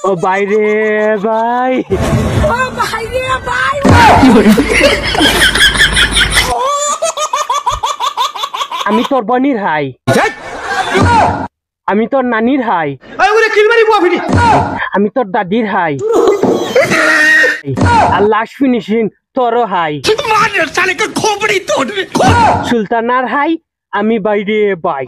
ও বাইরে ভাই, ও বাইরে ভাই, আমি তোর বোনের হাই, আমি তোর নানির হাই, আমি তোর দাদির হাই, আর লাস্ট ফিনিশিং তোরও হাই। সুলতানার হাই, আমি বাইরে বাই।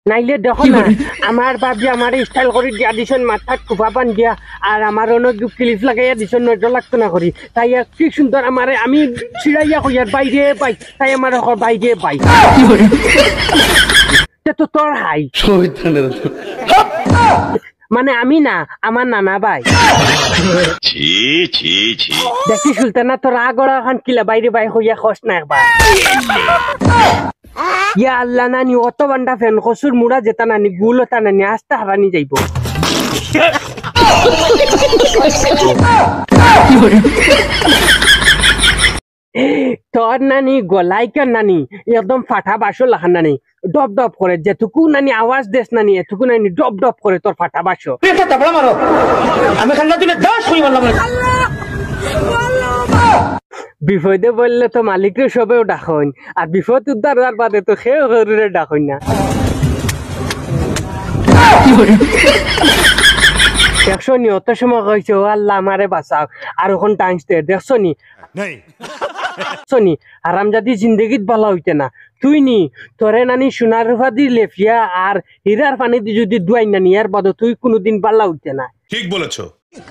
নাইলে দেখো না আমার বাবি আমার স্টাইল করে দিয়া দিছেন, মাথার টুপা বান দিয়া, আর আমার অনেক ক্লিপ লাগাইয়া দিছেন, নজর লাগতো না করি। তাই কি সুন্দর আমার, আমি ছিড়াইয়া কইয়ার বাইরে পাই, তাই আমার বাইরে পাই। তো তোর হাই মানে আমি না, আমার নানা ভাই। দেখি সুলতানা তোর আগড়া খান কিলা বাইরে বাই হইয়া খস না একবার। ইয়া আল্লাহ নানি অত বান্ডা ফেন কসুর মুড়া যেতা নানি গুল তা নানি আস্তে হারানি যাইব। তোর নানি গলাই কেন নানি একদম ফাটা বাসো লাখান নানি, ডব ডব করে যেটুকু নানি আওয়াজ দেশ নানি এটুকু নানি ডব ডব করে তোর ফাটা বাসো। বিপদে বললে তো মালিকের সবেও ডাকন, আর বিপদ উদ্ধার বাদে তো সেও ঘরে ডাকন না। দেখছো নি অত সময় কইছে ও আল্লাহ আমারে বাঁচাও, আর ওখান টাইমস দে। দেখছো নি আরামজাদি জিন্দগিত ভালো হইতে না, তুই নি তোরে নানি সোনার রূপা দি লেফিয়া আর হীরার পানি দি যদি দুয়াই নানি এর বাদ তুই কোনোদিন ভালো হইতে না। ঠিক বলেছো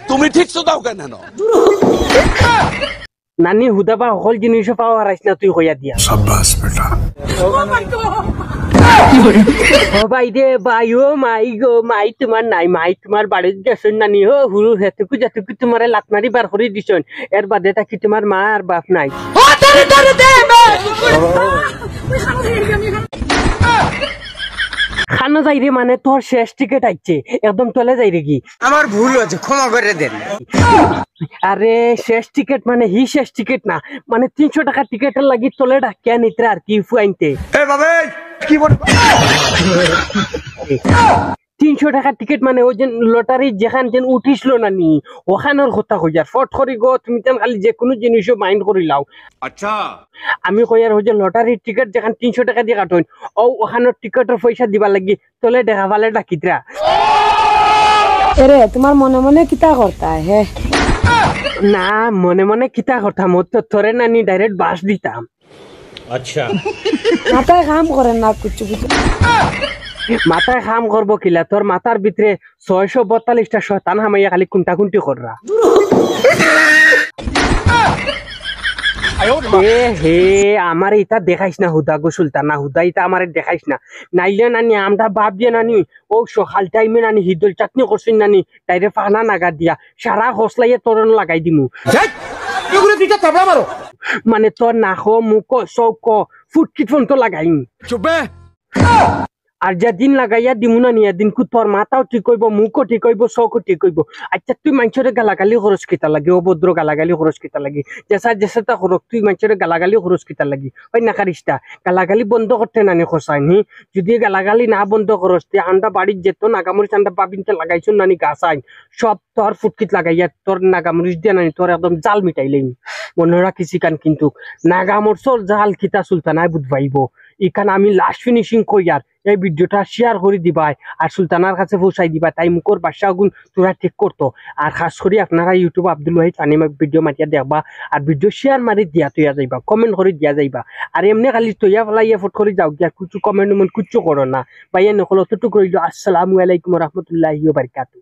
তুমি, ঠিক তো দাও কেন নানি হুদাবা সকল জিনিস পাওয়া হারাইছ না তুই কইয়া দিয়া। শাবাশ বেটা। ও ভাই রে ভাই, ও মাই গো মাই তোমার নাই, মাই তোমার বাড়ির গেছেন নানি, ও হুরু হেতুকু যেটুকু তোমার লাত মারি বার করে দিছেন, এর বাদে থাকি তোমার মা আর বাপ নাই। খানা যাই রে মানে তোর শেষ টিকিট আইছে, একদম তলে যাই রে কি। আমার ভুল হয়েছে, ক্ষমা করে দেন। আরে শেষ টিকিট মানে হি শেষ টিকিট না, মানে 300 টাকা টিকিটের লাগি তলে ডাকিয়া নিতে আর কি ফুয়াইতে। 300 টাকা টিকিট মানে ওই যে লটারি যেখান যেন উঠিছিল না নি, ওখানের কথা কই আর ফট করি গো, তুমি তেন খালি যে কোনো জিনিসও মাইন্ড করি লাও। আচ্ছা আমি কই আর ওই যে লটারির টিকিট যেখান 300 টাকা দিয়ে কাটুন, ও ওখানের টিকিটের পয়সা দিবা লাগি তলে দেখা পালে ডাকিতরা। এরে তোমার মনে মনে কিতা করতা হে? না মনে মনে কিতা কথা, মোর তো তোরে নানি ডাইরেক্ট বাস দিতাম। আচ্ছা মাথায় কাম করেন না কুচু কুচু। মাথায় কাম করবো কিলা, তোর মাথার ভিতরে 642টা শয়তান হামাইয়া খালি কুন্টা কুন্টি কররা। হে আমার এটা দেখাইস না হুদা গো সুলতানা, হুদা এটা আমার দেখাইস না, নাইলে নানি আমরা বাপ দিয়ে নানি ও সকাল টাইমে নানি হিদল চাটনি করছিস নানি তাইরে ফানা নাগা দিয়া সারা হসলাইয়ে তোরন লাগাই দিমু। মানে তোর নাক মুখ চৌক ফুটকিট ফোন তো লাগাইম। আর যেদিন লাগাইয়া দিমু না নিয়া দিন তোর মাথাও ঠিক হইব, মুখও ঠিক হইব, চৌকও ঠিক হইব। আচ্ছা তুই মানুষের গালাগালি খরচ কিতা লাগে, অভদ্র গালাগালি খরচ কিতা লাগে, জেসা জেসাটা খরচ তুই মানুষের গালাগালি খরচ কিতা লাগি, ওই না কারিস্তা গালাগালি বন্ধ করতে নানি খসাই নি। যদি গালাগালি না বন্ধ খরচ তুই আন্ডা বাড়ির যেত নাগামরিচ আন্ডা বাবিনতে লাগাইছো নানি গাছ আইন সব তোর ফুটকিত লাগাইয়া তোর নাগামরিচ দিয়ে নানি তোর একদম জাল মিটাইলেন। মনে রাখিস কান কিন্তু নাগামরচর জাল কিতা সুলতানায় বুঝবাইব। এখানে আমি লাস্ট ফিনিশিং কইয়ার এই ভিডিওটা শেয়ার করে দিবাই আর সুলতানার কাছে পৌঁছাই দিবা, তাই মুখর বাসা গুণ তোরা ঠিক করতো। আর খাস করে আপনারা YouTube Abdul Wahid funny video মাতিয়া দেখবা আর ভিডিও শেয়ার মারি দিয়া তৈয়া যাইবা, কমেন্ট করে দিয়া যাইবা। আর এমনি খালি তৈয়া ফেলা ইয়ে ফট করে যাও গিয়া কুচু কমেন্ট কুচু করো না ভাইয়া নকল অতটুকু রইল। আসসালামু আলাইকুম রহমতুল্লাহি ওয়া বারাকাতুহু।